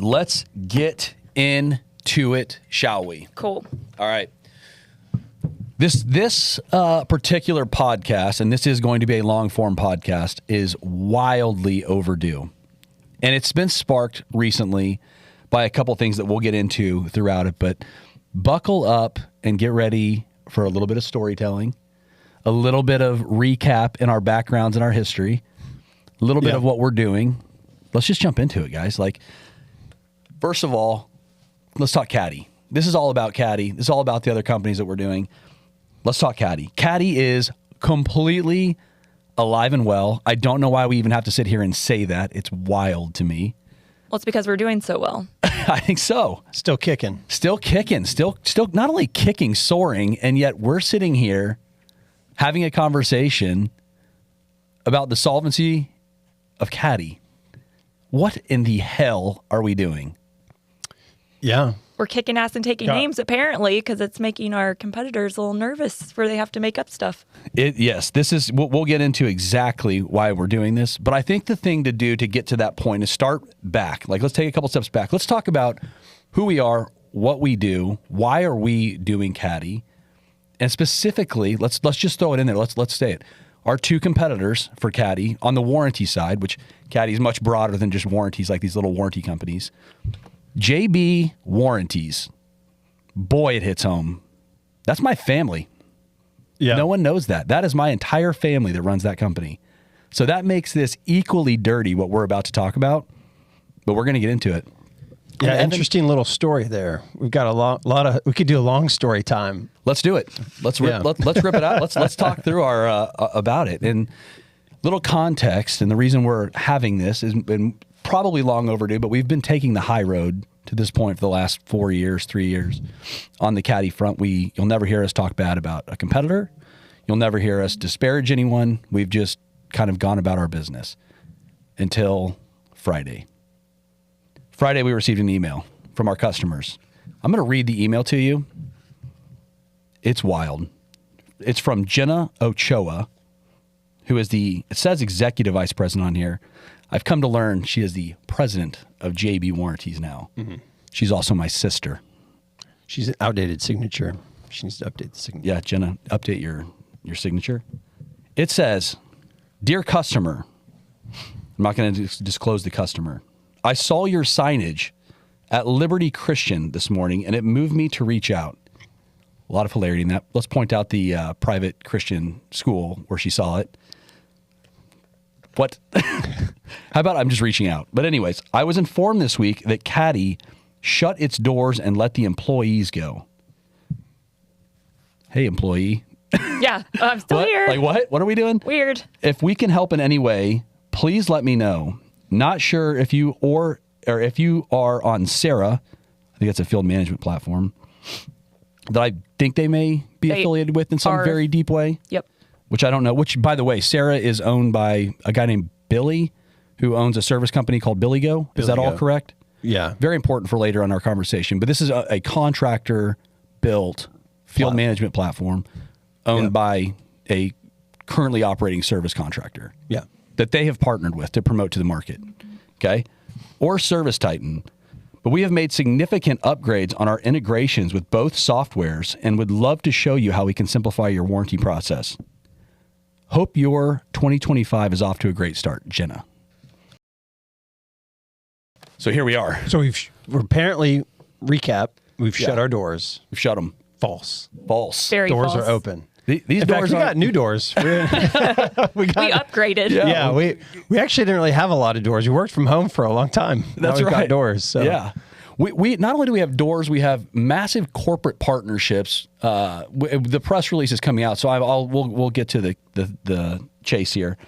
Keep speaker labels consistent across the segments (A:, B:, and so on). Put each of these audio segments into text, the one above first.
A: let's get into it, shall we?
B: Cool.
A: All right. This particular podcast, and this is going to be a long-form podcast, is wildly overdue. And it's been sparked recently by a couple things that we'll get into throughout it, but buckle up and get ready for a little bit of storytelling, a little bit of recap in our backgrounds and our history, a little bit of what we're doing. Let's just jump into it, guys. Like, first of all, let's talk Caddie. This is all about Caddie. This is all about the other companies that we're doing. Let's talk Caddie. Caddie is completely alive and well. I don't know why we even have to sit here and say that. It's wild to me.
B: Well, it's because we're doing so well.
A: I think so.
C: Still kicking.
A: Still kicking. Still not only kicking, soaring, and yet we're sitting here having a conversation about the solvency of Caddie. What in the hell are we doing?
C: Yeah.
B: We're kicking ass and taking names, apparently, because it's making our competitors a little nervous where they have to make up stuff.
A: Yes, this is. We'll get into exactly why we're doing this, but I think the thing to do to get to that point is start back. Like, let's take a couple steps back. Let's talk about who we are, what we do, why are we doing Caddie, and specifically, let's just throw it in there. Let's say it. Our two competitors for Caddie on the warranty side, which Caddie is much broader than just warranties, like these little warranty companies. JB Warranties. Boy, it hits home. That's my family.
C: Yeah.
A: No one knows that. That is my entire family that runs that company. So that makes this equally dirty, what we're about to talk about, but we're going to get into it.
C: Yeah, interesting little story there. We've got a lot of, we could do a long story time.
A: Let's do it. Let's rip it out. Let's talk through our about it. And little context, and the reason we're having this is been probably long overdue, but we've been taking the high road to this point for the last 3 years on the Caddie front. You'll never hear us talk bad about a competitor. You'll never hear us disparage anyone. We've just kind of gone about our business until Friday. Friday, we received an email from our customers. I'm going to read the email to you. It's wild. It's from Jenna Ochoa, who is it says executive vice president on here. I've come to learn she is the president of JB Warranties now. Mm-hmm. She's also my sister.
C: She's an outdated signature. She needs to update the signature.
A: Yeah, Jenna, update your signature. It says, "Dear customer," I'm not going to disclose the customer. "I saw your signage at Liberty Christian this morning, and it moved me to reach out." A lot of hilarity in that. Let's point out the private Christian school where she saw it. What? How about I'm just reaching out? But anyways, I was informed this week that Caddie shut its doors and let the employees go. Hey, employee.
B: Yeah, I'm still here.
A: Like what? What are we doing?
B: Weird.
A: If we can help in any way, please let me know. Not sure if you or if you are on Sarah, I think that's a field management platform that I think they may be affiliated with in some very deep way.
B: Yep.
A: Which I don't know. Which, by the way, Sarah is owned by a guy named Billy, who owns a service company called Billy Go. Is that all correct?
C: Yeah.
A: Very important for later on our conversation. But this is a contractor-built field management platform owned by a currently operating service contractor.
C: Yeah.
A: That they have partnered with to promote to the market. Okay? Or Service Titan. But we have made significant upgrades on our integrations with both softwares and would love to show you how we can simplify your warranty process. Hope your 2025 is off to a great start, Jenna. So here we are.
C: So we're apparently, recap, we've shut our doors.
A: We've shut them.
C: False.
A: Very
C: doors
A: false.
C: are open.
A: These
C: In
A: doors
C: fact, we got new doors. we
B: upgraded.
C: Yeah, we actually didn't really have a lot of doors. We worked from home for a long time.
A: That's
C: now we've
A: right.
C: got doors. So.
A: Yeah. We not only do we have doors, we have massive corporate partnerships. The press release is coming out, so we'll get to the chase here,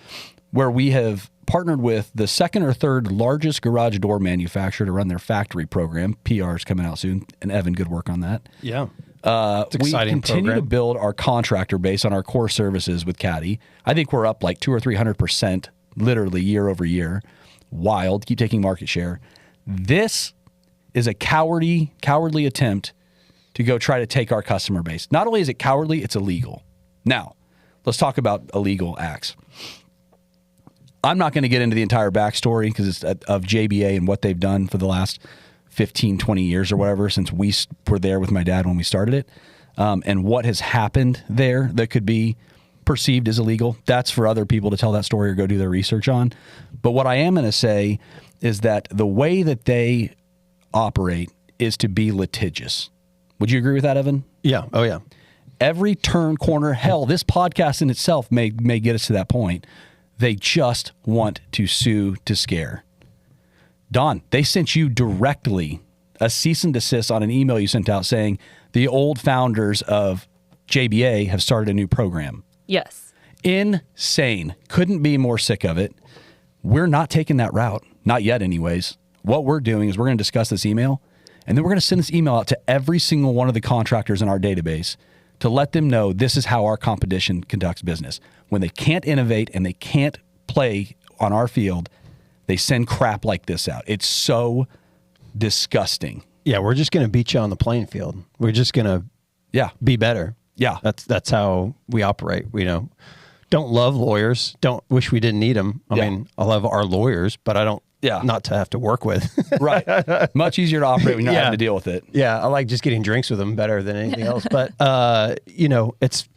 A: where we have partnered with the second or third largest garage door manufacturer to run their factory program. PR is coming out soon, and Evan, good work on that.
C: Yeah. It's an exciting
A: we continue
C: program.
A: to build our contractor base on our core services with Caddie. I think we're up like 200 or 300%, literally year over year. Wild. Keep taking market share. This is a cowardly attempt to go try to take our customer base. Not only is it cowardly, it's illegal. Now, let's talk about illegal acts. I'm not going to get into the entire backstory because it's of JBA and what they've done for the last 15, 20 years or whatever since we were there with my dad when we started it. And what has happened there that could be perceived as illegal, that's for other people to tell that story or go do their research on. But what I am going to say is that the way that they operate is to be litigious. Would you agree with that, Evan?
C: Yeah. Oh, yeah.
A: Every turn, corner, hell, this podcast in itself may get us to that point. They just want to sue to scare. Don, they sent you directly a cease and desist on an email you sent out saying the old founders of JBA have started a new program.
B: Yes.
A: Insane. Couldn't be more sick of it. We're not taking that route. Not yet, anyways. What we're doing is we're going to discuss this email, and then we're going to send this email out to every single one of the contractors in our database to let them know this is how our competition conducts business. When they can't innovate and they can't play on our field, they send crap like this out. It's so disgusting.
C: Yeah, we're just going to beat you on the playing field. We're just going to be better.
A: Yeah.
C: That's how we operate. We don't love lawyers. Don't wish we didn't need them. I mean, I love our lawyers, but I don't not to have to work with.
A: Right. Much easier to operate when you're not having to deal with it.
C: Yeah, I like just getting drinks with them better than anything else. But it's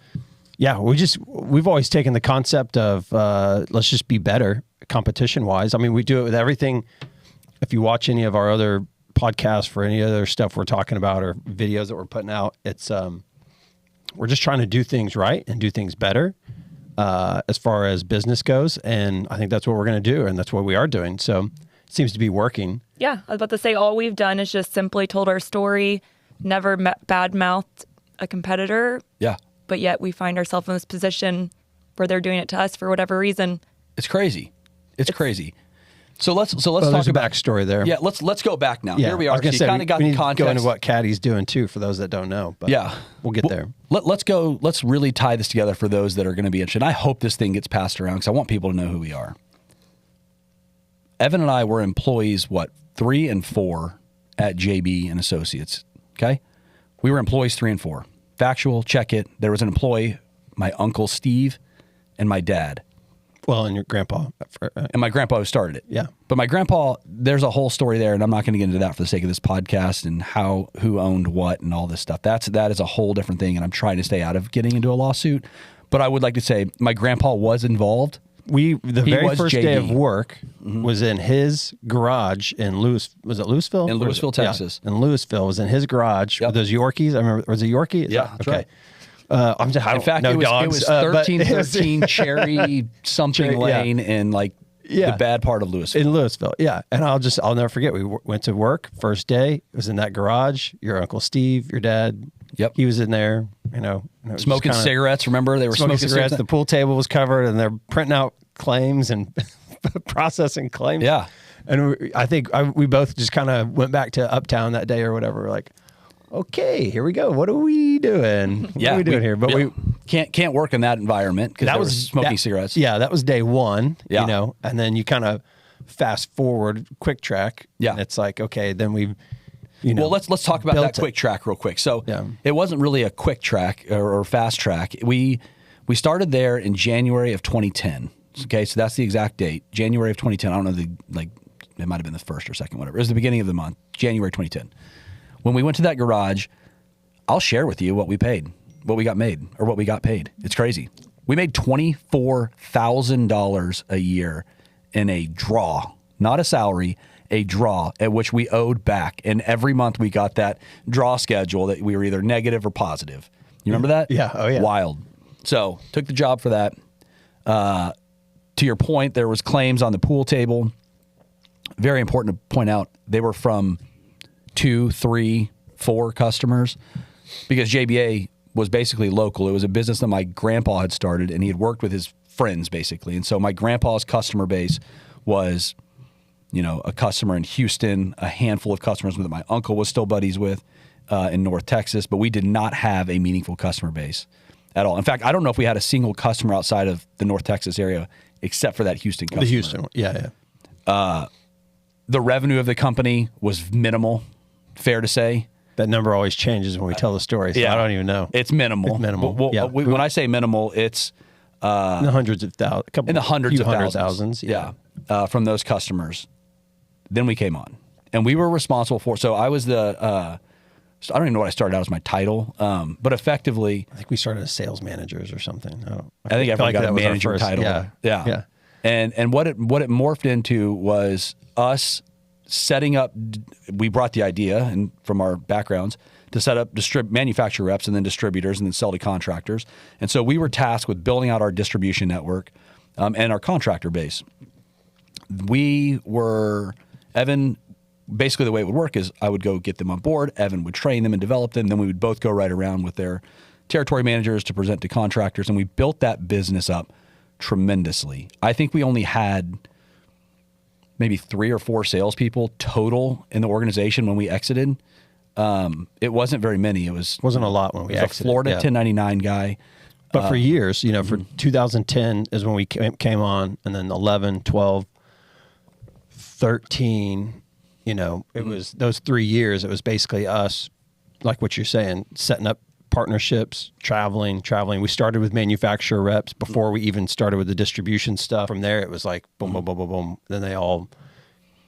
C: we've always taken the concept of let's just be better competition wise. I mean, we do it with everything. If you watch any of our other podcasts for any other stuff we're talking about or videos that we're putting out, it's we're just trying to do things right and do things better as far as business goes. And I think that's what we're going to do. And that's what we are doing. So it seems to be working.
B: Yeah. I was about to say, all we've done is just simply told our story, never bad-mouthed a competitor.
A: Yeah.
B: But yet we find ourselves in this position where they're doing it to us for whatever reason.
A: It's crazy. It's crazy. So let's talk
C: about
A: backstory
C: there.
A: Yeah, let's go back now.
C: Yeah,
A: Here we are. So you kind of got
C: we
A: the
C: need
A: context.
C: to go into what Caddie's doing too for those that don't know. But we'll get there.
A: Let's go. Let's really tie this together for those that are going to be interested. I hope this thing gets passed around because I want people to know who we are. Evan and I were employees, 3 and 4 at JB and Associates. Okay, we were employees 3 and 4. Factual, check it. There was an employee, my uncle Steve, and my dad.
C: Well, and your grandpa.
A: And my grandpa who started it.
C: Yeah.
A: But my grandpa, there's a whole story there, and I'm not going to get into that for the sake of this podcast and who owned what and all this stuff. That is a whole different thing, and I'm trying to stay out of getting into a lawsuit. But I would like to say my grandpa was involved.
C: The very first day of work was in his garage in Louisville?
A: In Louisville, Texas.
C: Yeah, in Louisville. Was in his garage with those Yorkies. I remember, was it Yorkie?
A: That's
C: okay.
A: Right.
C: In
A: fact, it was 1313 Cherry something lane in the bad part of Louisville.
C: In Louisville, yeah. And I'll never forget. We went to work first day. It was in that garage. Your Uncle Steve, your dad.
A: Yep.
C: He was in there.
A: Smoking cigarettes. Remember, they were smoking cigarettes.
C: The pool table was covered, and they're printing out claims and processing claims.
A: Yeah.
C: And I think we both just kind of went back to Uptown that day or whatever. We're like, okay, here we go. What are we doing? What are we doing here? But we
A: can't work in that environment because that was smoking cigarettes.
C: Yeah, that was day one. Yeah. And then you kind of fast forward quick track.
A: Yeah.
C: And it's like, okay, then we've
A: well, let's talk about that quick track real quick. So it wasn't really a quick track or fast track. We started there in January of 2010. Okay, so that's the exact date. January of 2010. I don't know it might have been the first or second, whatever. It was the beginning of the month, January 2010. When we went to that garage, I'll share with you what we paid, what we got made, or what we got paid. It's crazy. We made $24,000 a year in a draw, not a salary, a draw at which we owed back. And every month we got that draw schedule that we were either negative or positive. You remember that?
C: Yeah. Oh, yeah.
A: Wild. So took the job for that. To your point, there was claims on the pool table. Very important to point out, they were from 2, 3, 4 customers because JBA was basically local. It was a business that my grandpa had started, and he had worked with his friends basically. And so my grandpa's customer base was, a customer in Houston, a handful of customers that my uncle was still buddies with in North Texas, but we did not have a meaningful customer base at all. In fact, I don't know if we had a single customer outside of the North Texas area except for that Houston customer.
C: The Houston one. Yeah.
A: The revenue of the company was minimal. Fair to say.
C: That number always changes when we tell the story, so I don't even know.
A: It's minimal.
C: It's minimal.
A: When I say minimal, it's
C: in the hundreds of thousands.
A: In the hundreds of
C: thousands.
A: Yeah. From those customers. Then we came on. And we were responsible for, so I was the, I don't even know what I started out as my title, but effectively.
C: I think we started as sales managers or something.
A: I think everyone got a manager title.
C: Yeah.
A: And what it morphed into was us setting up, we brought the idea and from our backgrounds to set up manufacturer reps and then distributors and then sell to contractors. And so we were tasked with building out our distribution network and our contractor base. Evan, basically the way it would work is I would go get them on board, Evan would train them and develop them, then we would both go right around with their territory managers to present to contractors, and we built that business up tremendously. I think we only had maybe 3 or 4 salespeople total in the organization when we exited. It wasn't very many.
C: Wasn't a lot when we exited.
A: A Florida 1099 guy.
C: But for years, for 2010 is when we came on, and then 11, 12, 13, it was those 3 years. It was basically us, like what you're saying, setting up partnerships, traveling. We started with manufacturer reps before we even started with the distribution stuff. From there, it was like boom, boom, boom, boom, boom. Then they all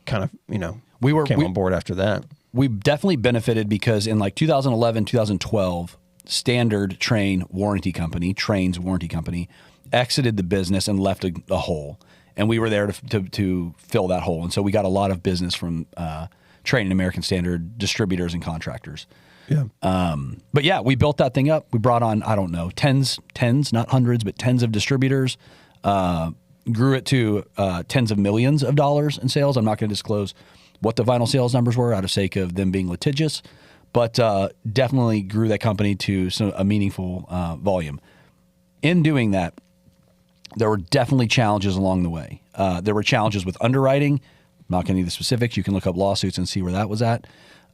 C: kind of, came on board after that.
A: We definitely benefited because in like 2011, 2012, Standard Trains Warranty Company, exited the business and left a hole. And we were there to fill that hole. And so we got a lot of business from Train and American Standard distributors and contractors.
C: Yeah.
A: But yeah, we built that thing up. We brought on, I don't know, tens, not hundreds, but tens of distributors, grew it to tens of millions of dollars in sales. I'm not going to disclose what the vinyl sales numbers were out of sake of them being litigious, but definitely grew that company to a meaningful volume. In doing that, there were definitely challenges along the way. There were challenges with underwriting. I'm not going to the specifics. You can look up lawsuits and see where that was at.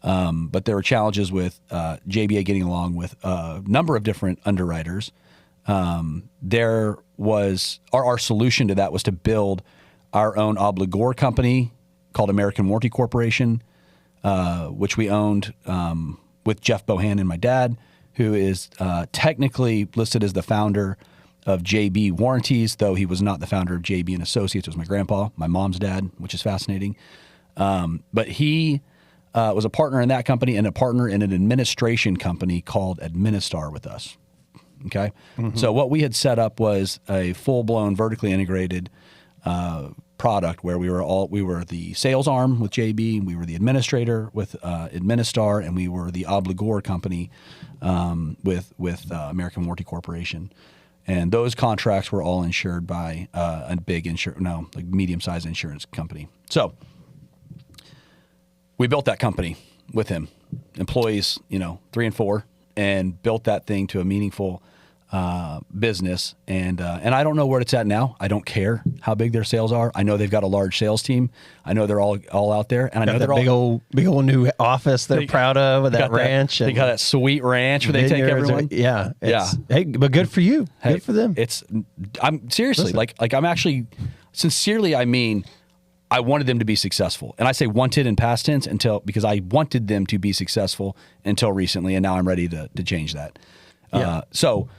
A: But there were challenges with JBA getting along with a number of different underwriters. There was our solution to that was to build our own obligor company called American Warranty Corporation, which we owned with Jeff Bohan and my dad, who is technically listed as the founder of JB Warranties, though he was not the founder of JB and Associates. It was my grandpa, my mom's dad, which is fascinating. But he was a partner in that company and a partner in an administration company called Administar with us. Okay. Mm-hmm. So what we had set up was a full-blown vertically integrated product where we were the sales arm with JB, we were the administrator with Administar, and we were the obligor company with American Warranty Corporation. And those contracts were all insured by a big medium-sized insurance company. So we built that company with him, employees, 3 and 4, and built that thing to a meaningful business. And I don't know where it's at now. I don't care how big their sales are. I know they've got a large sales team. I know they're all out there, and I know they're
C: big old new office they're proud of with that ranch.
A: They got that sweet ranch where they take everyone.
C: Yeah. Hey, but good for you.
A: Hey,
C: good for them.
A: I'm seriously like I'm actually sincerely. I mean, I wanted them to be successful, and I say wanted in past tense because I wanted them to be successful until recently, and now I'm ready to change that. So,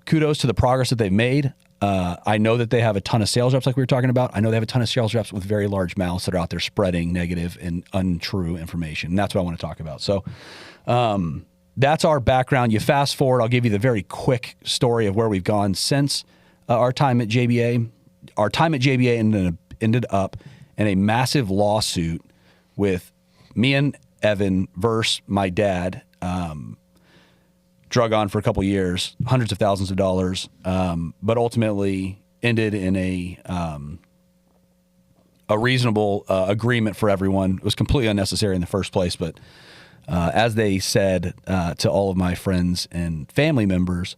A: kudos to the progress that they've made. I know that they have a ton of sales reps like we were talking about. I know they have a ton of sales reps with very large mouths that are out there spreading negative and untrue information. And that's what I want to talk about. So that's our background. You fast forward, I'll give you the very quick story of where we've gone since our time at JBA. Our time at JBA ended up in a massive lawsuit with me and Evan versus my dad. Drug on for a couple years, hundreds of thousands of dollars, but ultimately ended in a reasonable agreement for everyone. It was completely unnecessary in the first place, but as they said to all of my friends and family members,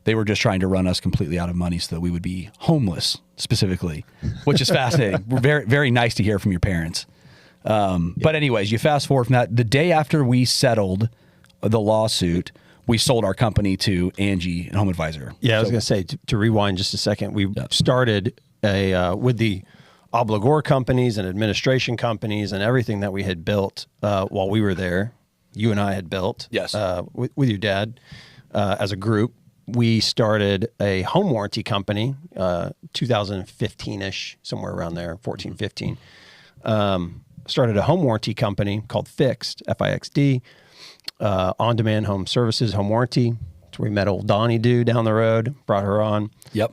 A: they were just trying to run us completely out of money so that we would be homeless, specifically, which is fascinating. Very, very nice to hear from your parents. But anyways, you fast forward from that. The day after we settled the lawsuit, we sold our company to Angie and Home Advisor.
C: Yeah, I was going to say, to rewind just a second, we started with the obligor companies and administration companies and everything that we had built while we were there. You and I had built with your dad as a group. We started a home warranty company, 2015-ish, somewhere around there, 14, 15. started a home warranty company called Fixed, Fixd, on-demand home services, home warranty. That's where we met old Donnie Doo down the road, brought her on.
A: Yep.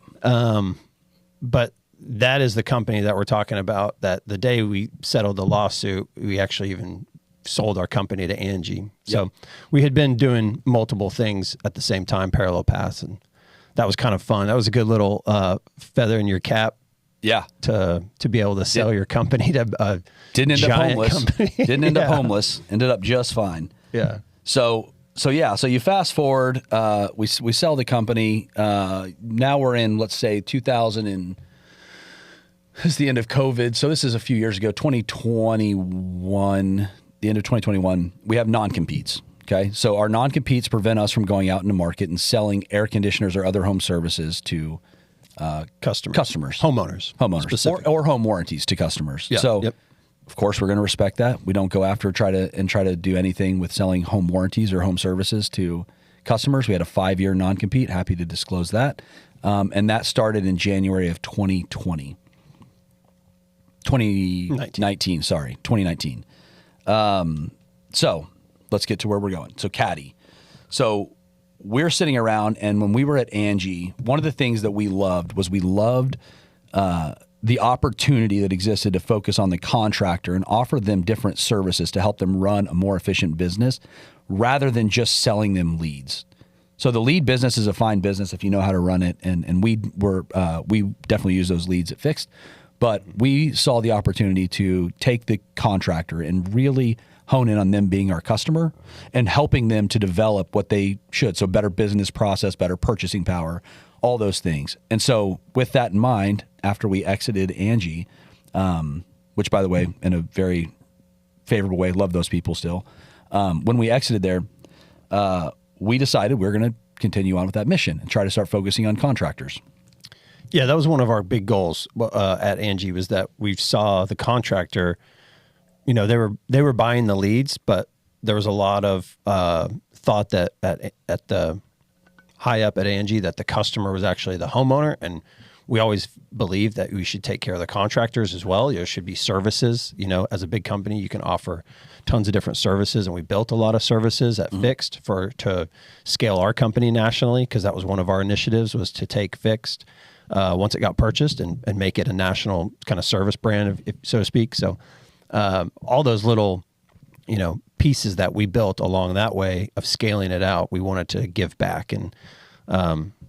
C: But that is the company that we're talking about, that the day we settled the lawsuit, we actually even sold our company to Angie. So we had been doing multiple things at the same time, parallel paths, and that was kind of fun. That was a good little feather in your cap.
A: Yeah.
C: To be able to sell your company to a
A: didn't end up homeless.
C: Company.
A: Didn't end up homeless. Ended up just fine.
C: Yeah.
A: So you fast forward, we sell the company. Now we're in, let's say, 2000 and this is the end of COVID. So this is a few years ago, 2021, the end of 2021. We have non-competes. Okay. So our non-competes prevent us from going out in the market and selling air conditioners or other home services to customers,
C: homeowners,
A: or home warranties to customers.
C: Yeah.
A: So of course we're going to respect that. We don't go after try to do anything with selling home warranties or home services to customers. We had a 5-year non-compete. Happy to disclose that. And that started in January of 2019. So let's get to where we're going. So Caddie. So we're sitting around, and when we were at Angie, one of the things that we loved was the opportunity that existed to focus on the contractor and offer them different services to help them run a more efficient business rather than just selling them leads. So the lead business is a fine business if you know how to run it, and we definitely use those leads at Fixed, but we saw the opportunity to take the contractor and really hone in on them being our customer and helping them to develop what they should. So better business process, better purchasing power, all those things. And so with that in mind, after we exited Angie, which by the way, in a very favorable way, love those people still. When we exited there, we decided we're going to continue on with that mission and try to start focusing on contractors.
C: Yeah, that was one of our big goals at Angie, was that we saw the contractor. You know, they were buying the leads, but there was a lot of thought that at the high up at Angie that the customer was actually the homeowner, and we always believed that we should take care of the contractors as well. There should be services. You know, as a big company, you can offer tons of different services, and we built a lot of services at Fixed to scale our company nationally, because that was one of our initiatives, was to take Fixed once it got purchased and make it a national kind of service brand, so to speak. So all those little, pieces that we built along that way of scaling it out, we wanted to give back, and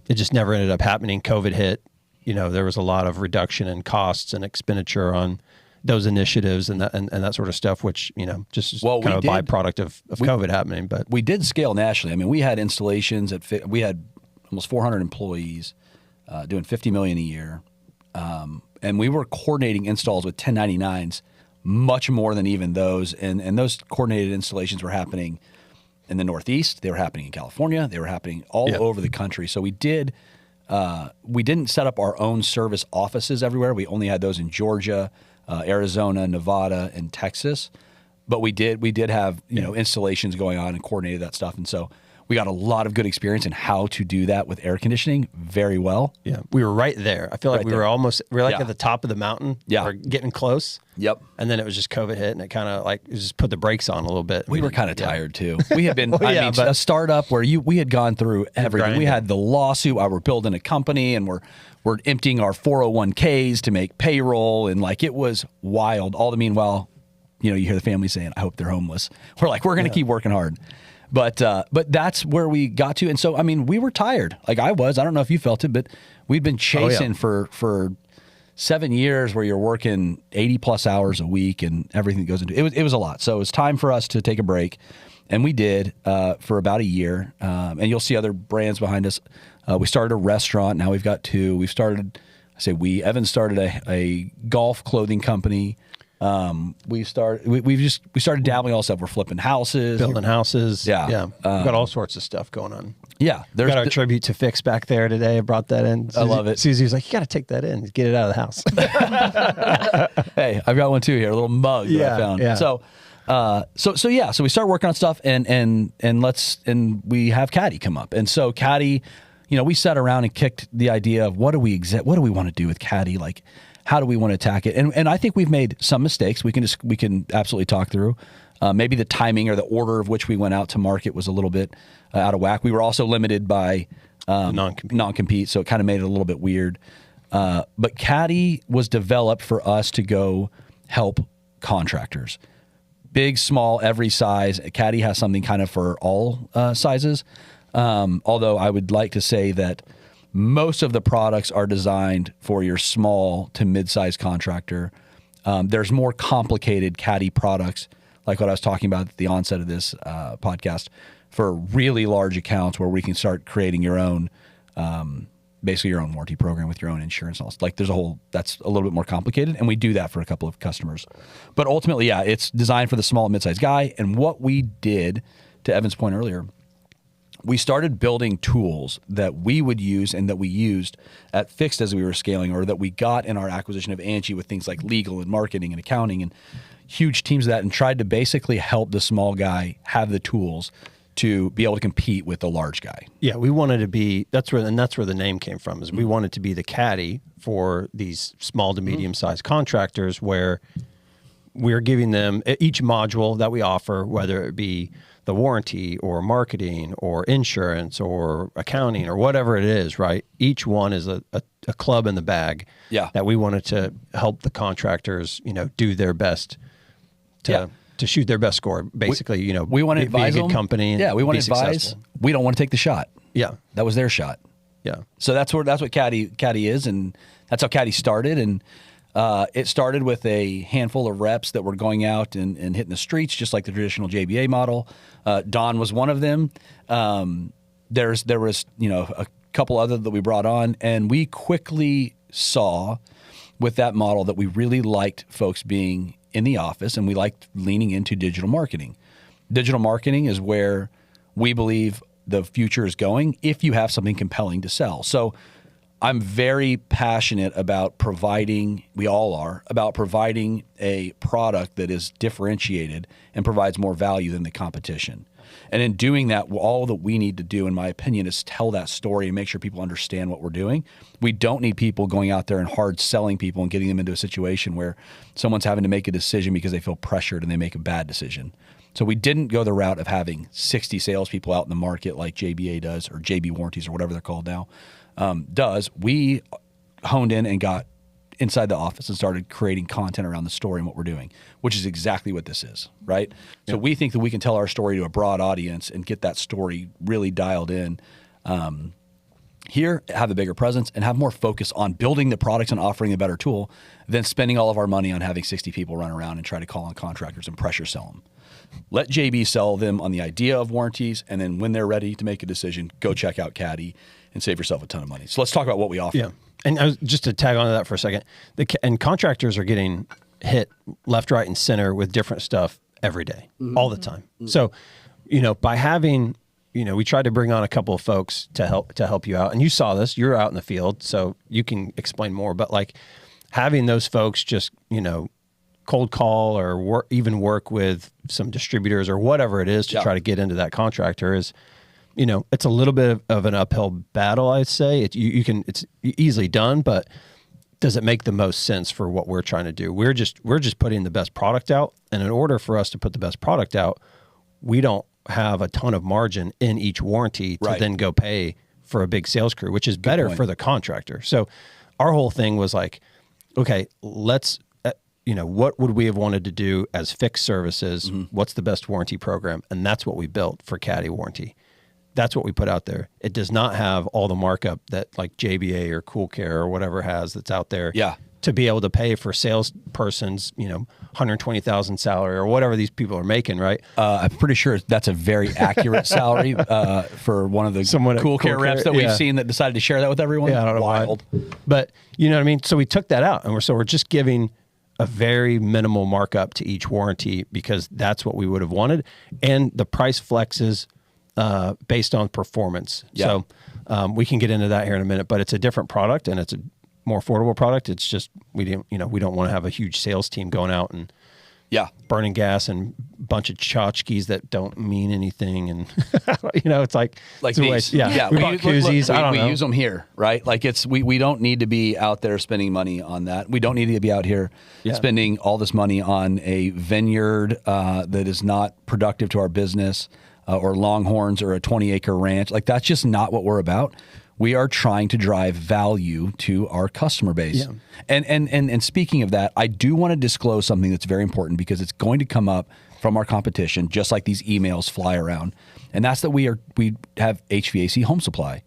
C: it just never ended up happening. COVID hit. There was a lot of reduction in costs and expenditure on those initiatives and that sort of stuff, which just is kind of a byproduct of COVID happening. But
A: we did scale nationally. I mean, we had installations we had almost 400 employees doing $50 million a year, and we were coordinating installs with 1099s. Much more than even those. And those coordinated installations were happening in the Northeast. They were happening in California. They were happening all over the country. So we didn't set up our own service offices everywhere. We only had those in Georgia, Arizona, Nevada, and Texas. But we did have, installations going on and coordinated that stuff. And so we got a lot of good experience in how to do that with air conditioning very well.
C: Yeah, we were right there. I feel like we were at the top of the mountain.
A: Yeah.
C: We're getting close.
A: Yep.
C: And then it was just COVID hit, and it kind of just put the brakes on a little bit.
A: We were kind of tired too. We had been, a startup where we had gone through everything. We had the lawsuit while we're building a company, and we're emptying our 401ks to make payroll, and it was wild. All the meanwhile, you hear the family saying, "I hope they're homeless." We're like, we're going to keep working hard. But that's where we got to. And so, I mean, we were tired. I was. I don't know if you felt it, but we'd been chasing for 7 years where you're working 80+ hours a week and everything that goes into it. It was a lot. So it was time for us to take a break. And we did for about a year. And you'll see other brands behind us. We started a restaurant. Now we've got 2. We've started, Evan started a golf clothing company. We started dabbling all stuff. We're flipping houses,
C: building houses.
A: Yeah.
C: We've got all sorts of stuff going on.
A: Yeah.
C: We got our tribute to Fix back there today. I brought that in.
A: I love it.
C: Susie was like, "You got to take that in, get it out of the house."
A: Hey, I've got one too here, a little mug that I found.
C: Yeah.
A: So we start working on stuff and we have Caddie come up. And so Caddie, we sat around and kicked the idea of what do we want to do with Caddie? how do we want to attack it? And I think we've made some mistakes. We can absolutely talk through. Maybe the timing or the order of which we went out to market was a little bit out of whack. We were also limited by non-compete, so it kind of made it a little bit weird. But Caddie was developed for us to go help contractors. Big, small, every size. Caddie has something kind of for all sizes. Although I would like to say that most of the products are designed for your small to mid-sized contractor. There's more complicated Caddie products, like what I was talking about at the onset of this podcast, for really large accounts where we can start creating your own, basically your own warranty program with your own insurance. Like there's that's a little bit more complicated, and we do that for a couple of customers. But ultimately, yeah, it's designed for the small and mid-sized guy. And what we did, to Evan's point earlier, we started building tools that we would use and that we used at Fixed as we were scaling, or that we got in our acquisition of Angie with things like legal and marketing and accounting and huge teams of that, and tried to basically help the small guy have the tools to be able to compete with the large guy. Yeah,
C: we wanted to be, that's where the name came from, is we wanted to be the Caddie for these small to medium-sized contractors, where we're giving them each module that we offer, whether it be the warranty or marketing or insurance or accounting or whatever it is, right? Each one is a club in the bag that we wanted to help the contractors, do their best to shoot their best score. Basically,
A: we want to advise
C: be a good
A: them.
C: company. And
A: we want to advise.
C: Successful.
A: We don't want to take the shot.
C: Yeah,
A: that was their shot.
C: Yeah.
A: So that's what Caddie is, and that's how Caddie started. And it started with a handful of reps that were going out and hitting the streets, just like the traditional JBA model. Don was one of them. There was a couple other that we brought on, and we quickly saw with that model that we really liked folks being in the office, and we liked leaning into digital marketing. Digital marketing is where we believe the future is going if you have something compelling to sell. So I'm very passionate about providing, we all are, about providing a product that is differentiated and provides more value than the competition. And in doing that, all that we need to do, in my opinion, is tell that story and make sure people understand what we're doing. We don't need people going out there and hard selling people and getting them into a situation where someone's having to make a decision because they feel pressured and they make a bad decision. So we didn't go the route of having 60 salespeople out in the market like JBA does, or JB Warranties, or whatever they're called now, does. We honed in and got inside the office and started creating content around the story and what we're doing, which is exactly what this is, right? So we think that we can tell our story to a broad audience and get that story really dialed in. Here, have a bigger presence and have more focus on building the products and offering a better tool than spending all of our money on having 60 people run around and try to call on contractors and pressure sell them. Let JB sell them on the idea of warranties, and then when they're ready to make a decision, go check out Caddie and save yourself a ton of money. So let's talk about what we offer.
C: Yeah. And just to tag on to that for a second, and contractors are getting hit left, right, and center with different stuff every day, all the time. So, by having, we tried to bring on a couple of folks to help you out, and you saw this. You're out in the field, so you can explain more. But like having those folks just, cold call or even work with some distributors or whatever it is to try to get into that contractor is, it's a little bit of an uphill battle, I'd say. It's easily done, but does it make the most sense for what we're trying to do? We're just putting the best product out, and in order for us to put the best product out, we don't have a ton of margin in each warranty to then go pay for a big sales crew, which is better for the contractor. So our whole thing was like, okay, let's, what would we have wanted to do as fixed services? What's the best warranty program? And that's what we built for Caddie Warranty. That's what we put out there. It does not have all the markup that like JBA or Cool Care or whatever has that's out there.
A: Yeah.
C: To be able to pay for salespersons, $120,000 salary or whatever these people are making, right?
A: I'm pretty sure that's a very accurate salary for one of the Cool Care reps that we've seen that decided to share that with everyone.
C: Yeah, I don't know
A: Wild.
C: Why. But you know what I mean? So we took that out, and we're just giving a very minimal markup to each warranty because that's what we would have wanted, and the price flexes based on performance.
A: Yeah.
C: So we can get into that here in a minute, but it's a different product and it's a more affordable product. It's just we don't want to have a huge sales team going out and
A: Yeah.
C: burning gas and a bunch of tchotchkes that don't mean anything. And, it's like
A: these.
C: we bought koozies. I don't know.
A: We use them here, right? Like we don't need to be out there spending money on that. We don't need to be out here spending all this money on a vineyard that is not productive to our business or Longhorns or a 20-acre ranch. Like that's just not what we're about. We are trying to drive value to our customer base. Yeah. And speaking of that, I do want to disclose something that's very important because it's going to come up from our competition, just like these emails fly around. And that's that we have HVAC Home Supply,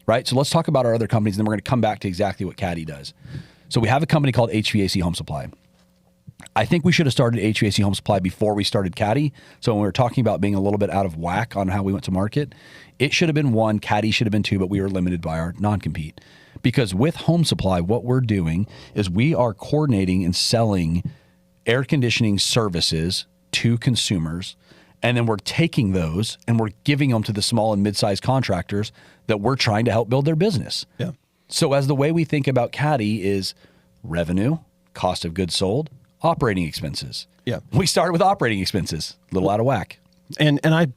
A: right? So let's talk about our other companies, and then we're going to come back to exactly what Caddie does. So we have a company called HVAC Home Supply. I think we should have started HVAC Home Supply before we started Caddie. So when we were talking about being a little bit out of whack on how we went to market, it should have been 1, Caddie should have been 2, but we were limited by our non-compete. Because with Home Supply, what we're doing is we are coordinating and selling air conditioning services to consumers, and then we're taking those and we're giving them to the small and mid-sized contractors that we're trying to help build their business.
C: Yeah.
A: So as the way we think about Caddie is revenue, cost of goods sold, operating expenses.
C: Yeah.
A: We started with operating expenses, a little out of whack.
C: And I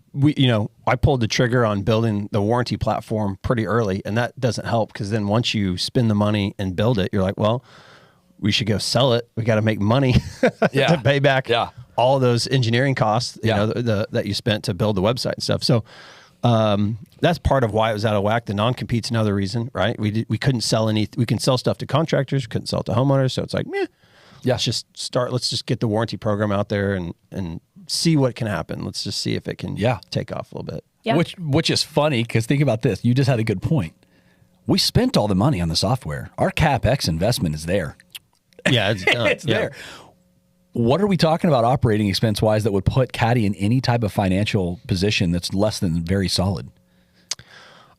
C: pulled the trigger on building the warranty platform pretty early, and that doesn't help because then once you spend the money and build it, you're like, well, we should go sell it. We got to make money to pay back all those engineering costs, that you spent to build the website and stuff. So that's part of why it was out of whack. The non-compete's another reason, right? We couldn't sell we can sell stuff to contractors, couldn't sell it to homeowners. So it's like, let's just get the warranty program out there and see what can happen. Let's just see if it can take off a little bit.
B: Yeah.
A: Which is funny because think about this. You just had a good point. We spent all the money on the software. Our CapEx investment is there.
C: Yeah, it's done.
A: It's there. What are we talking about operating expense wise that would put Caddie in any type of financial position that's less than very solid?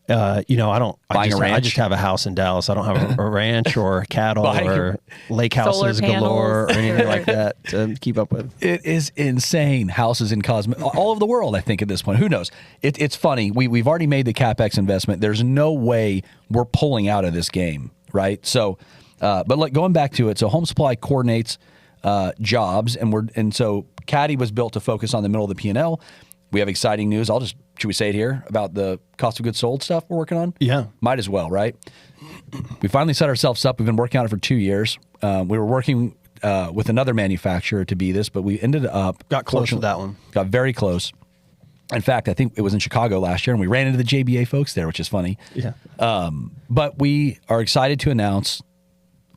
C: I just have a house in Dallas. I don't have a ranch or cattle or lake houses galore or anything like that to keep up with.
A: It is insane. Houses in all over the world, I think, at this point. Who knows? It's funny. We've already made the CapEx investment. There's no way we're pulling out of this game, right? So, but going back to it, so Home Supply coordinates jobs, and so Caddie was built to focus on the middle of the P&L. We have exciting news. Should we say it here about the cost of goods sold stuff we're working on?
C: Yeah.
A: Might as well, right? We finally set ourselves up. We've been working on it for 2 years. We were working with another manufacturer to be this, but we ended up...
C: Got close with that one.
A: Got very close. In fact, I think it was in Chicago last year, and we ran into the JBA folks there, which is funny.
C: Yeah.
A: But we are excited to announce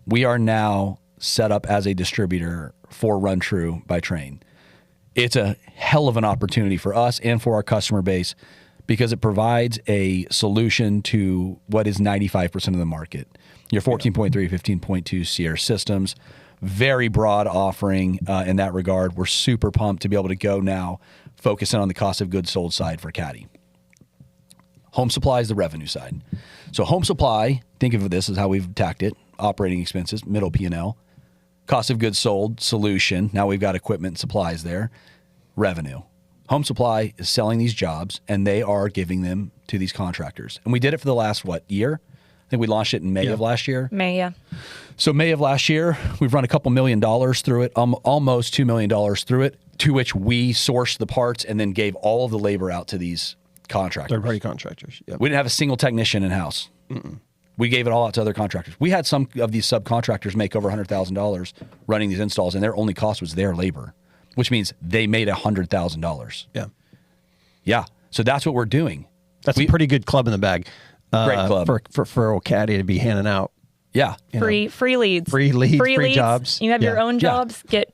A: we are now set up as a distributor for Run True by Trane. It's a hell of an opportunity for us and for our customer base because it provides a solution to what is 95% of the market. Your 14.3, 15.2 Sierra systems, very broad offering in that regard. We're super pumped to be able to go now focusing on the cost of goods sold side for Caddie. Home Supply is the revenue side. So Home Supply, think of this as how we've attacked it, operating expenses, middle P&L. Cost of goods sold, solution. Now we've got equipment and supplies there. Revenue. Home Supply is selling these jobs, and they are giving them to these contractors. And we did it for the last, year? I think we launched it in May of last year.
B: May, yeah.
A: So May of last year, we've run a couple $1 million through it, almost $2 million through it, to which we sourced the parts and then gave all of the labor out to these contractors.
C: Third-party contractors. Yep.
A: We didn't have a single technician in-house. We gave it all out to other contractors. We had some of these subcontractors make over $100,000 running these installs, and their only cost was their labor, which means they made $100,000.
C: Yeah.
A: Yeah. So that's what we're doing.
C: That's a pretty good club in the bag.
A: Great club.
C: For old Caddie to be handing out.
A: Yeah.
B: Free leads.
C: Free leads, free
B: leads.
C: jobs.
B: You have your own jobs. Get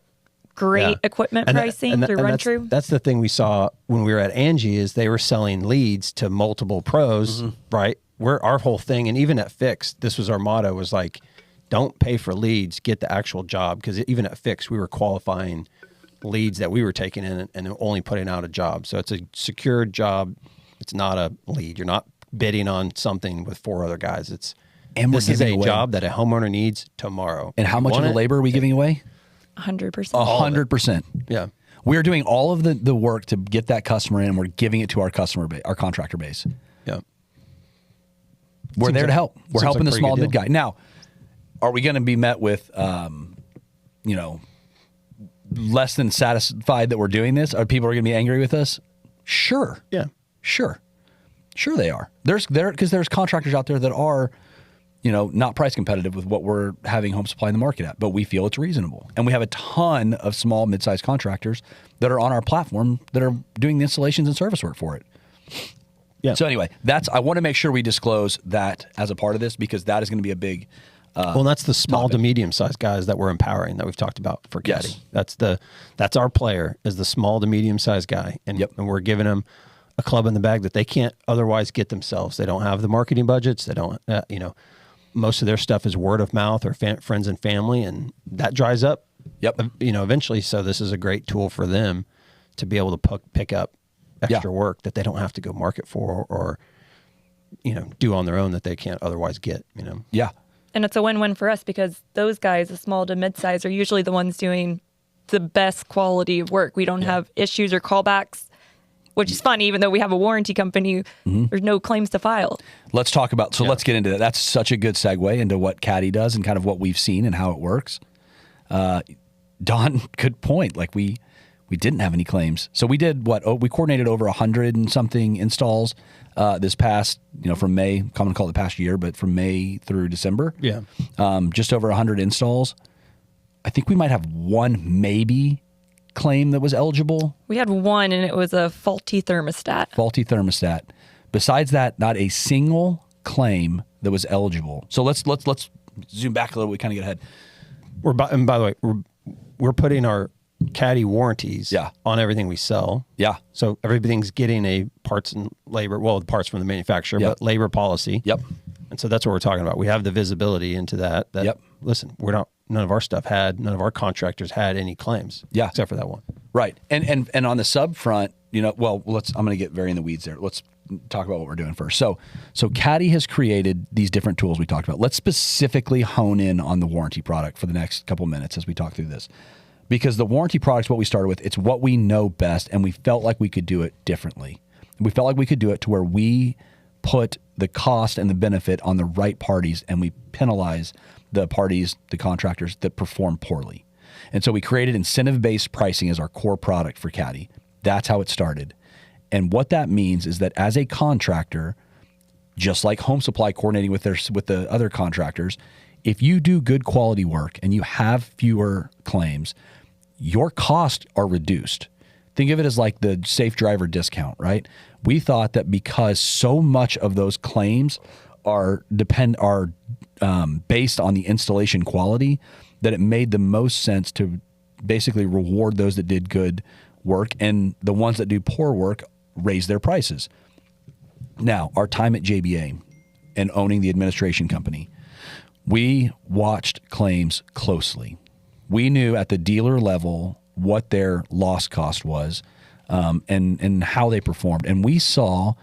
B: great equipment pricing through Run True.
C: That's the thing we saw when we were at Angie is they were selling leads to multiple pros, right? Our whole thing, and even at Fix, this was our motto, was like, don't pay for leads, get the actual job. Because even at Fix, we were qualifying leads that we were taking in and only putting out a job. So it's a secured job. It's not a lead. You're not bidding on something with 4 other guys. This is a job that a homeowner needs tomorrow.
A: And how much of the labor are we giving away?
B: 100%.
A: 100%.
C: Yeah.
A: We're doing all of the work to get that customer in, and we're giving it to our our contractor base.
C: Yeah.
A: We're there to help. We're helping the small mid guy. Now, are we going to be met with, less than satisfied that we're doing this? Are people going to be angry with us? Sure.
C: Yeah.
A: Sure they are. Because there's contractors out there that are, not price competitive with what we're having home supply in the market at, but we feel it's reasonable. And we have a ton of small, mid-sized contractors that are on our platform that are doing the installations and service work for it.
C: Yeah.
A: So anyway, I want to make sure we disclose that as a part of this, because that is going to be a big
C: well, that's the small to medium-sized guys that we're empowering that we've talked about for Caddie.
A: Yes.
C: That's our player, is the small to medium-sized guy. And we're giving them a club in the bag that they can't otherwise get themselves. They don't have the marketing budgets. They don't, most of their stuff is word of mouth or friends and family, and that dries up.
A: Yep.
C: Eventually. So this is a great tool for them to be able to pick up extra work that they don't have to go market for or do on their own that they can't otherwise get.
A: Yeah.
B: And it's a win-win for us because those guys, the small to mid-size, are usually the ones doing the best quality of work. We don't have issues or callbacks, which is funny. Even though we have a warranty company, there's no claims to file.
A: Let's talk about, let's get into that. That's such a good segue into what Caddie does and kind of what we've seen and how it works. Don, good point. Like we didn't have any claims. So we did we coordinated over 100 and something installs this past, from May, I'm going to call it the past year, but from May through December.
C: Yeah.
A: Just over 100 installs. I think we might have one maybe claim that was eligible.
B: We had one, and it was a faulty thermostat. Besides that, not a single claim that was eligible. So let's zoom back a little. We kind of get ahead.
C: And by the way, we're putting our Caddie warranties on everything we sell.
A: Yeah.
C: So everything's getting a parts and labor, the parts from the manufacturer, but labor policy.
A: Yep.
C: And so that's what we're talking about. We have the visibility into that. Listen, none of our stuff none of our contractors had any claims.
A: Yeah.
C: Except for that one.
A: Right. And on the sub front, I'm going to get very in the weeds there. Let's talk about what we're doing first. So Caddie has created these different tools we talked about. Let's specifically hone in on the warranty product for the next couple minutes as we talk through this. Because the warranty product is what we started with. It's what we know best, and we felt like we could do it differently. We felt like we could do it to where we put the cost and the benefit on the right parties, and we penalize the parties, the contractors that perform poorly. And so we created incentive-based pricing as our core product for Caddie. That's how it started. And what that means is that as a contractor, just like Home Supply coordinating with the other contractors, if you do good quality work and you have fewer claims, your costs are reduced. Think of it as like the safe driver discount, right? We thought that because so much of those claims are based on the installation quality, that it made the most sense to basically reward those that did good work, and the ones that do poor work raise their prices. Now, our time at JBA and owning the administration company, we watched claims closely. We knew at the dealer level what their loss cost was, and how they performed. And we saw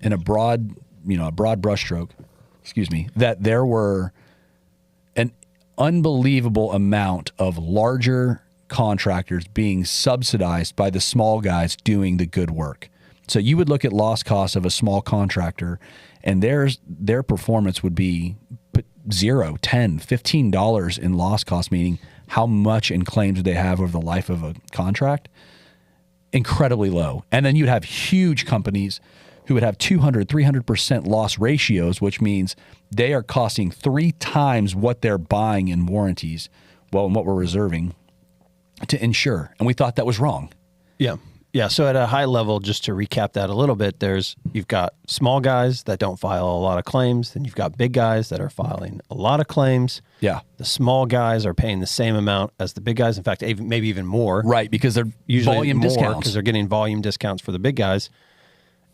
A: in a broad brushstroke, that there were an unbelievable amount of larger contractors being subsidized by the small guys doing the good work. So you would look at loss costs of a small contractor, and their performance would be $0, $10, $15 in loss cost, meaning how much in claims they have over the life of a contract. Incredibly low. And then you'd have huge companies who would have 200, 300% loss ratios, which means they are costing 3 times what they're buying in warranties, and what we're reserving to insure. And we thought that was wrong.
C: Yeah. Yeah. So at a high level, just to recap that a little bit, you've got small guys that don't file a lot of claims. Then you've got big guys that are filing a lot of claims.
A: Yeah.
C: The small guys are paying the same amount as the big guys. In fact, maybe even more.
A: Right. Because they're
C: usually
A: volume discounts.
C: Because they're getting volume discounts for the big guys.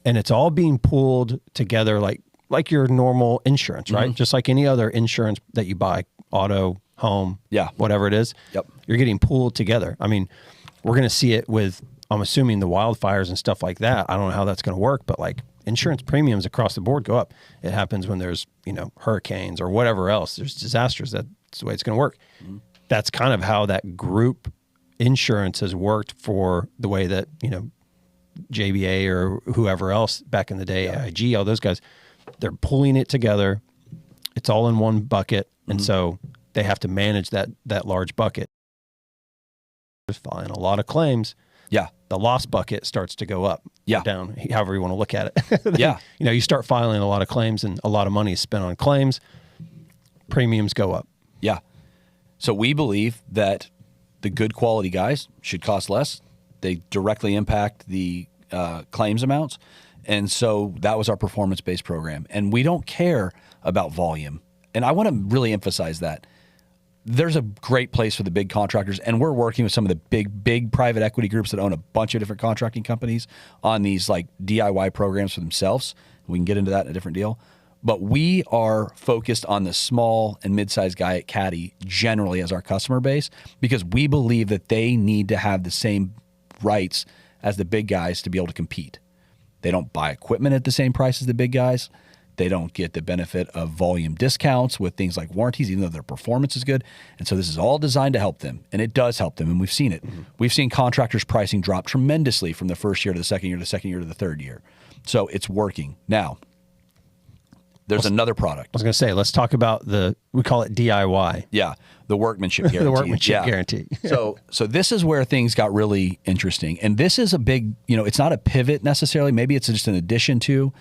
C: And it's all being pooled together like your normal insurance, right? Mm-hmm. Just like any other insurance that you buy, auto, home, whatever it is.
A: Yep.
C: You're getting pooled together. I mean, we're going to see it with, I'm assuming, the wildfires and stuff like that. I don't know how that's going to work, but like insurance premiums across the board go up. It happens when there's, hurricanes or whatever else. There's disasters. That's the way it's going to work. Mm-hmm. That's kind of how that group insurance has worked for the way that, JBA or whoever else back in the day, AIG, all those guys, they're pulling it together. It's all in one bucket. And so they have to manage that large bucket. filing a lot of claims, the loss bucket starts to go up, or down, however you want to look at it. You start filing a lot of claims and a lot of money is spent on claims, premiums go up.
A: Yeah. So we believe that the good quality guys should cost less. They directly impact the claims amounts. And so that was our performance-based program. And we don't care about volume. And I want to really emphasize that. There's a great place for the big contractors, and we're working with some of the big private equity groups that own a bunch of different contracting companies on these like DIY programs for themselves. We can get into that in a different deal. But we are focused on the small and mid-sized guy at Caddie generally as our customer base, because we believe that they need to have the same rights as the big guys to be able to compete. They don't buy equipment at the same price as the big guys. They don't get the benefit of volume discounts with things like warranties, even though their performance is good. And so this is all designed to help them, and it does help them, and we've seen it. We've seen contractors' pricing drop tremendously from the first year to the second year to the second year to the third year. So it's working. Now, there's another product.
C: I was going to say, let's talk about we call it DIY.
A: Yeah, the workmanship guarantee.
C: The workmanship guarantee.
A: So this is where things got really interesting. And this is a big, it's not a pivot necessarily. Maybe it's just an addition to,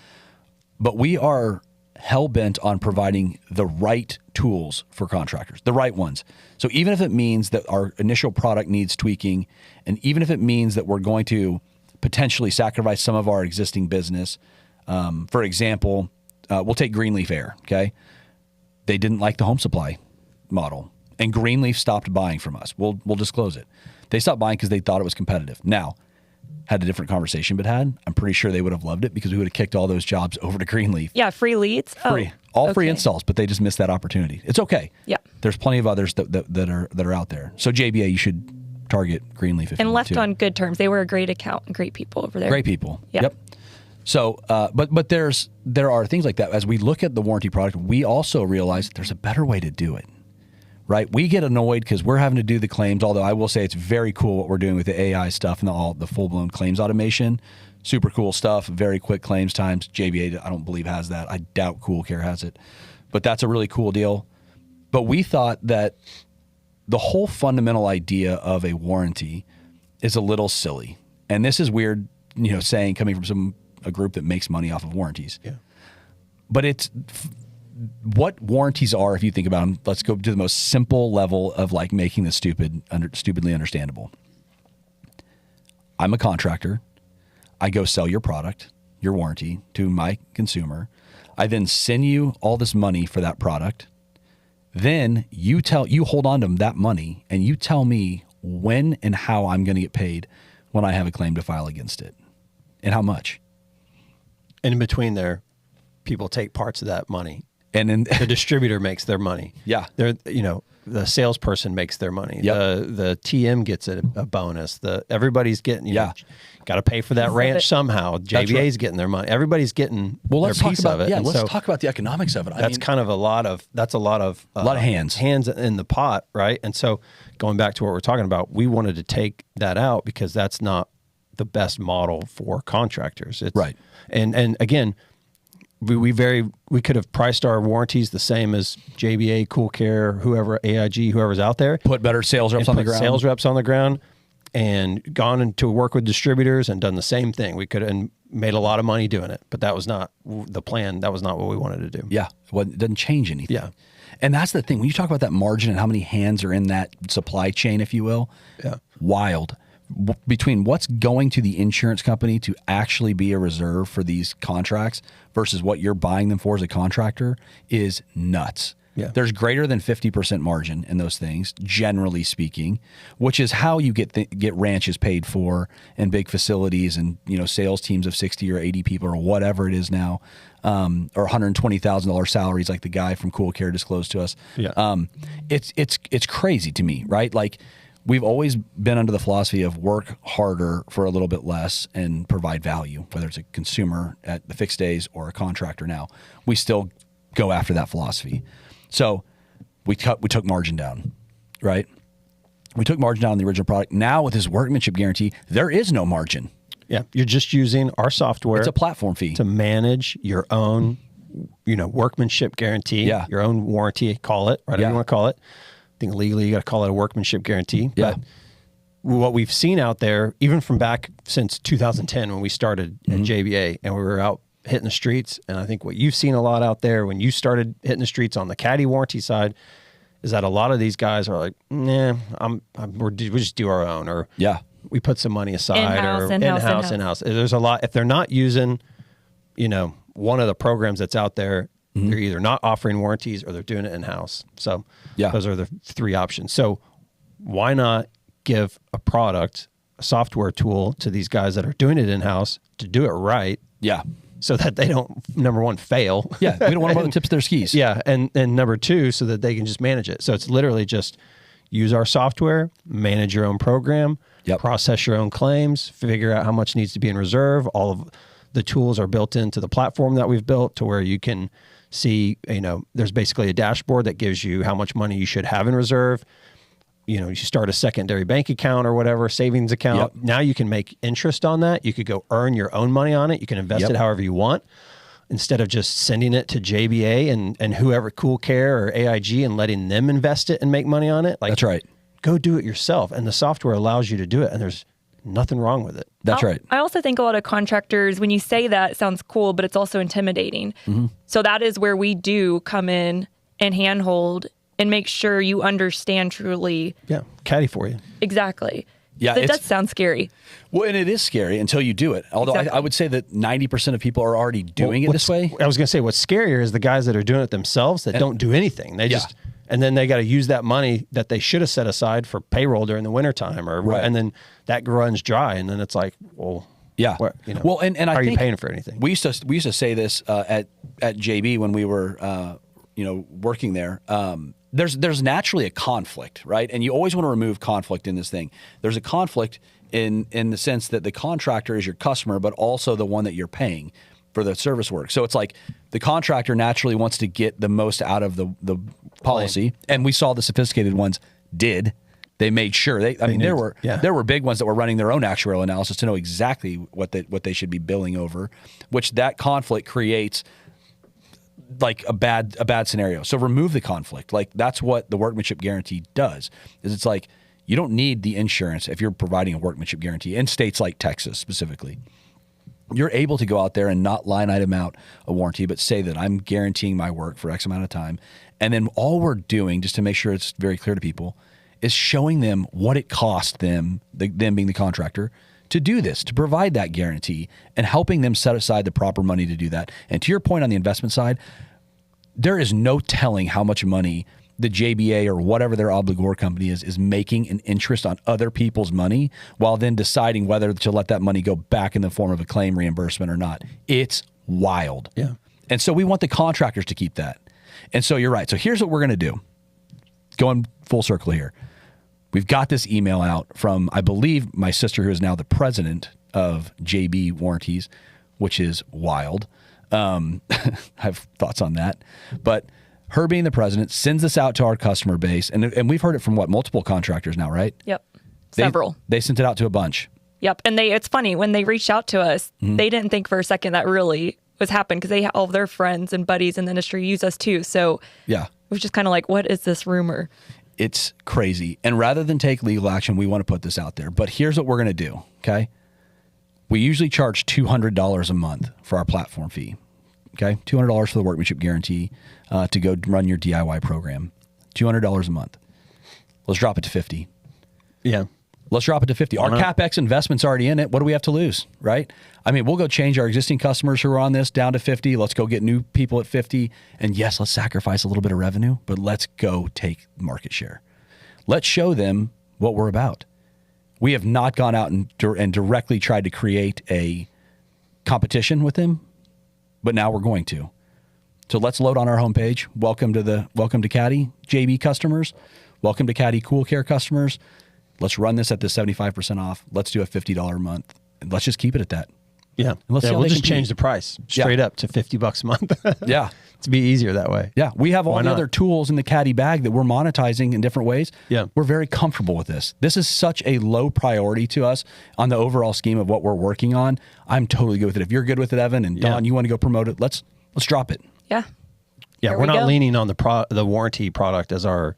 A: but we are hell-bent on providing the right tools for contractors, the right ones. So even if it means that our initial product needs tweaking, and even if it means that we're going to potentially sacrifice some of our existing business, for example, we'll take Greenleaf Air, okay? They didn't like the home supply model, and Greenleaf stopped buying from us. We'll disclose it. They stopped buying because they thought it was competitive. Now, had a different conversation been had, I'm pretty sure they would have loved it because we would have kicked all those jobs over to Greenleaf.
B: Yeah, free leads.
A: Free. Free installs, but they just missed that opportunity. It's okay.
B: Yeah.
A: There's plenty of others that are out there. So JBA, you should target Greenleaf if you want
B: left
A: to.
B: on good terms. They were a great account and great people over there.
A: Great people.
B: Yeah.
A: Yep. So, but there are things like that. As we look at the warranty product, we also realize there's a better way to do it, right? We get annoyed because we're having to do the claims, although I will say it's very cool what we're doing with the AI stuff and all the full-blown claims automation. Super cool stuff, very quick claims times. JBA, I don't believe, has that. I doubt Cool Care has it. But that's a really cool deal. But we thought that the whole fundamental idea of a warranty is a little silly. And this is weird, saying coming from a group that makes money off of warranties. Yeah. But it's what warranties are, if you think about them. Let's go to the most simple level of like making this stupidly understandable. I'm a contractor. I go sell your product, your warranty, to my consumer. I then send you all this money for that product. Then you hold on to that money and you tell me when and how I'm going to get paid when I have a claim to file against it, and how much.
C: And in between there, people take parts of that money.
A: And then
C: the distributor makes their money.
A: Yeah.
C: The salesperson makes their money.
A: Yep.
C: The TM gets a bonus. Everybody's getting, got to pay for that ranch somehow. JBA's getting their money. Everybody's getting their piece of it.
A: Yeah, let's talk about the economics of it.
C: That's a lot of hands in the pot, right? And so going back to what we're talking about, we wanted to take that out because that's not the best model for contractors. It's,
A: right.
C: And again, we could have priced our warranties the same as JBA, Cool Care, whoever, AIG, whoever's out there.
A: Put better sales reps on the ground.
C: Sales reps on the ground, and gone into work with distributors and done the same thing. We could have made a lot of money doing it, but that was not the plan. That was not what we wanted to do.
A: Yeah, well, it doesn't change anything.
C: Yeah,
A: and that's the thing. When you talk about that margin and how many hands are in that supply chain, if you will, wild. Between what's going to the insurance company to actually be a reserve for these contracts versus what you're buying them for as a contractor is nuts.
C: Yeah.
A: There's greater than 50% margin in those things, generally speaking, which is how you get ranches paid for and big facilities and sales teams of 60 or 80 people or whatever it is now, or $120,000 salaries like the guy from Cool Care disclosed to us.
C: Yeah.
A: It's crazy to me, right? Like, we've always been under the philosophy of work harder for a little bit less and provide value, whether it's a consumer at the fixed days or a contractor now. We still go after that philosophy. So we took margin down, right? We took margin down on the original product. Now with this workmanship guarantee, there is no margin.
C: Yeah, you're just using our software.
A: It's a platform fee
C: to manage your own, workmanship guarantee.
A: Yeah.
C: Your own warranty, call it, whatever you want to call it. I think legally you got to call it a workmanship guarantee.
A: Yeah.
C: But what we've seen out there, even from back since 2010 when we started at JBA and we were out hitting the streets, and I think what you've seen a lot out there when you started hitting the streets on the Caddie warranty side is that a lot of these guys are like, nah, we just do our own, or we put some money aside, or in-house. There's a lot. If they're not using, one of the programs that's out there, they're either not offering warranties or they're doing it in-house. So those are the three options. So why not give a product, a software tool to these guys that are doing it in-house to do it right?
A: Yeah.
C: So that they don't, number one, fail.
A: Yeah, we don't want them on the tips of their skis.
C: Yeah, and number two, so that they can just manage it. So it's literally just use our software, manage your own program, process your own claims, figure out how much needs to be in reserve. All of the tools are built into the platform that we've built to where you can see, there's basically a dashboard that gives you how much money you should have in reserve. You start a secondary bank account or whatever, savings account. Now you can make interest on that. You could go earn your own money on it. You can invest it however you want instead of just sending it to JBA and whoever, Cool Care or AIG, and letting them invest it and make money on it.
A: That's right.
C: Go do it yourself. And the software allows you to do it. And there's nothing wrong with it.
A: That's right.
B: I also think a lot of contractors, when you say that, it sounds cool, but it's also intimidating. So that is where we do come in and handhold and make sure you understand truly.
C: Yeah, Caddie for you.
B: Exactly.
A: Yeah,
B: that does sound scary.
A: Well, and it is scary until you do it. Although I would say that 90% of people are already doing it this way.
C: I was going to say what's scarier is the guys that are doing it themselves that don't do anything. They just, and then they got to use that money that they should have set aside for payroll during the wintertime, and then that runs dry, and then it's like, well, well, and I are
A: think
C: you paying for anything?
A: We used to say this at JB when we were working there. There's naturally a conflict, right? And you always want to remove conflict in this thing. There's a conflict in the sense that the contractor is your customer, but also the one that you're paying for the service work. So it's like the contractor naturally wants to get the most out of the policy, and we saw the sophisticated ones did. They made sure there were big ones that were running their own actuarial analysis to know exactly what they should be billing over, which that conflict creates like a bad scenario. So remove the conflict. Like that's what the workmanship guarantee does. Is it's like you don't need the insurance if you're providing a workmanship guarantee in states like Texas specifically. You're able to go out there and not line item out a warranty, but say that I'm guaranteeing my work for X amount of time. And then all we're doing, just to make sure it's very clear to people, is showing them what it cost them, them being the contractor, to do this, to provide that guarantee, and helping them set aside the proper money to do that. And to your point on the investment side, there is no telling how much money the JBA or whatever their obligor company is making an interest on other people's money while then deciding whether to let that money go back in the form of a claim reimbursement or not. It's wild.
C: Yeah.
A: And so we want the contractors to keep that. And so you're right. So here's what we're going to do. Going full circle here. We've got this email out from, I believe, my sister, who is now the president of JB Warranties, which is wild. I have thoughts on that. But her being the president sends this out to our customer base. And we've heard it from, multiple contractors now, right?
B: Yep. Several.
A: They sent it out to a bunch.
B: Yep. And it's funny, when they reached out to us, they didn't think for a second that really was happening because all of their friends and buddies in the industry use us too. So it was just kind of like, what is this rumor?
A: It's crazy. And rather than take legal action, we want to put this out there. But here's what we're going to do, okay? We usually charge $200 a month for our platform fee, okay? $200 for the workmanship guarantee to go run your DIY program. $200 a month. Let's drop it to $50.
C: Yeah.
A: Let's drop it to $50. Our CapEx investment's already in it. What do we have to lose, right? I mean, we'll go change our existing customers who are on this down to $50. Let's go get new people at $50. And yes, let's sacrifice a little bit of revenue, but let's go take market share. Let's show them what we're about. We have not gone out and directly tried to create a competition with them, but now we're going to. So let's load on our homepage. Welcome to Caddie JB customers. Welcome to Caddie Cool Care customers. Let's run this at the 75% off. Let's do a $50 a month. And let's just keep it at that.
C: Yeah. We'll just change the price straight up to $50 a month.
A: Yeah.
C: To be easier that way.
A: Yeah. We have all the other tools in the Caddie bag that we're monetizing in different ways.
C: Yeah.
A: We're very comfortable with this. This is such a low priority to us on the overall scheme of what we're working on. I'm totally good with it. If you're good with it, Evan, and Don, you want to go promote it, let's drop it.
B: Yeah.
C: Yeah. We're not leaning on the warranty product as our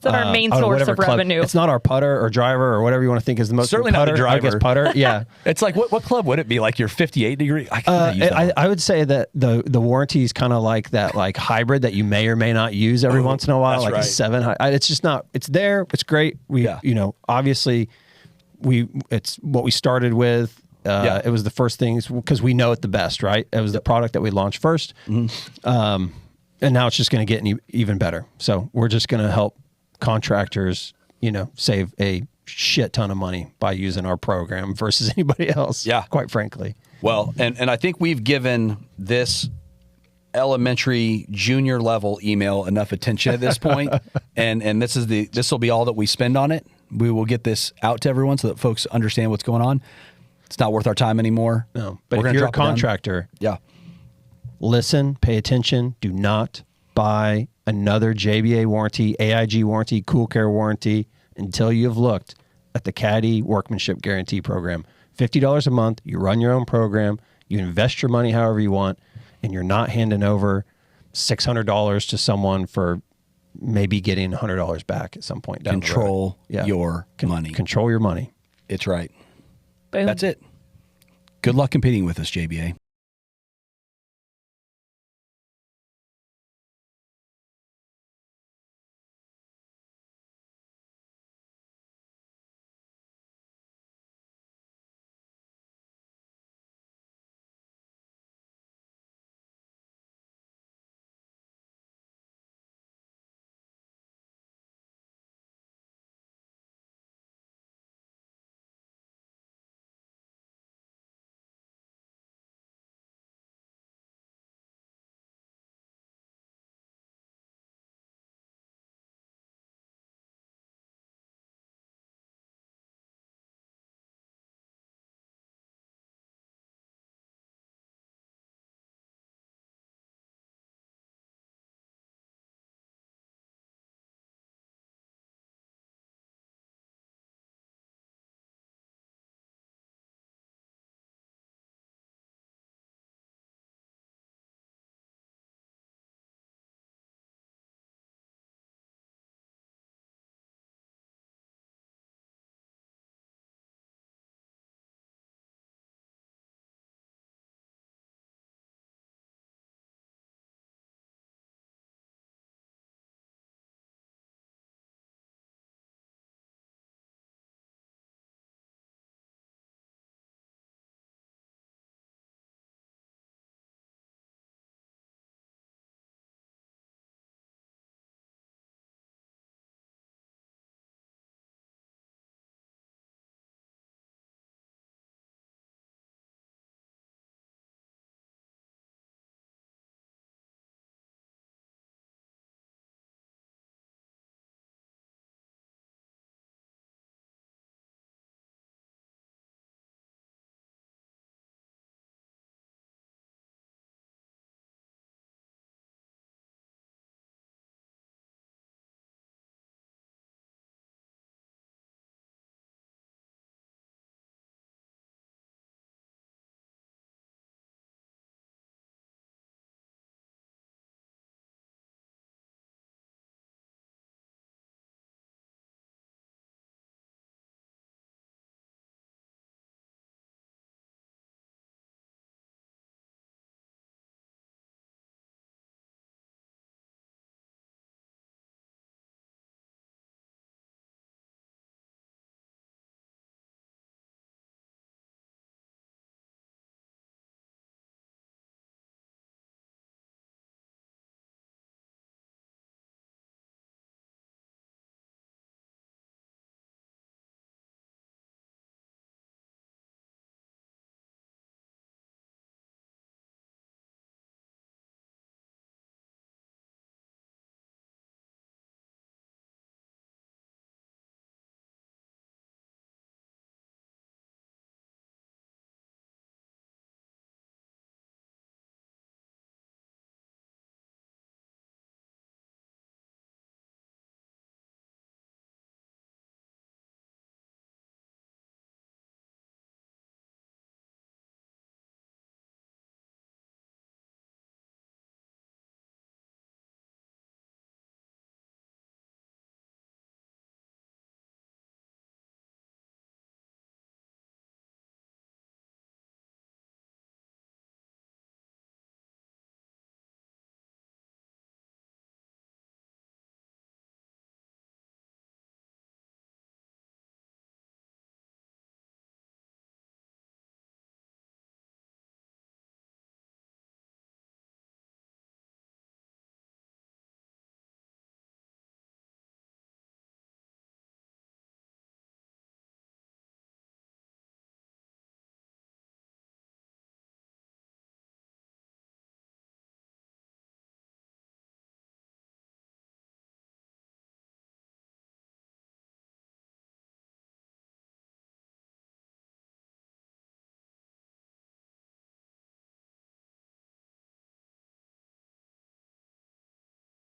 B: It's our main source of revenue.
C: It's not our putter or driver or whatever you want to think is the most.
A: Certainly
C: putter,
A: not the driver.
C: I guess putter. Yeah.
A: It's like what club would it be? Like your 58 degree?
C: I would say that the warranty is kind of like that, like hybrid that you may or may not use every once in a while, like
A: right.
C: a 7. It's just not. It's there. It's great. Obviously, it's what we started with. It was the first things because we know it the best, right? It was the product that we launched first. Mm-hmm. And now it's just going to get even better. So we're just going to help contractors, save a shit ton of money by using our program versus anybody else. Yeah, quite frankly.
A: Well, and I think we've given this elementary junior level email enough attention at this point. and this will be all that we spend on it. We will get this out to everyone so that folks understand what's going on. It's not worth our time anymore.
C: No, but if you're a contractor, listen, pay attention. Do not buy another JBA warranty, AIG warranty, Cool Care warranty until you've looked at the Caddie Workmanship Guarantee Program. $50 a month. You run your own program. You invest your money however you want, and you're not handing over $600 to someone for maybe getting $100 back at some point down the road.
A: Control your money.
C: Control your money.
A: It's right.
B: Boom.
A: That's it. Good luck competing with us, JBA.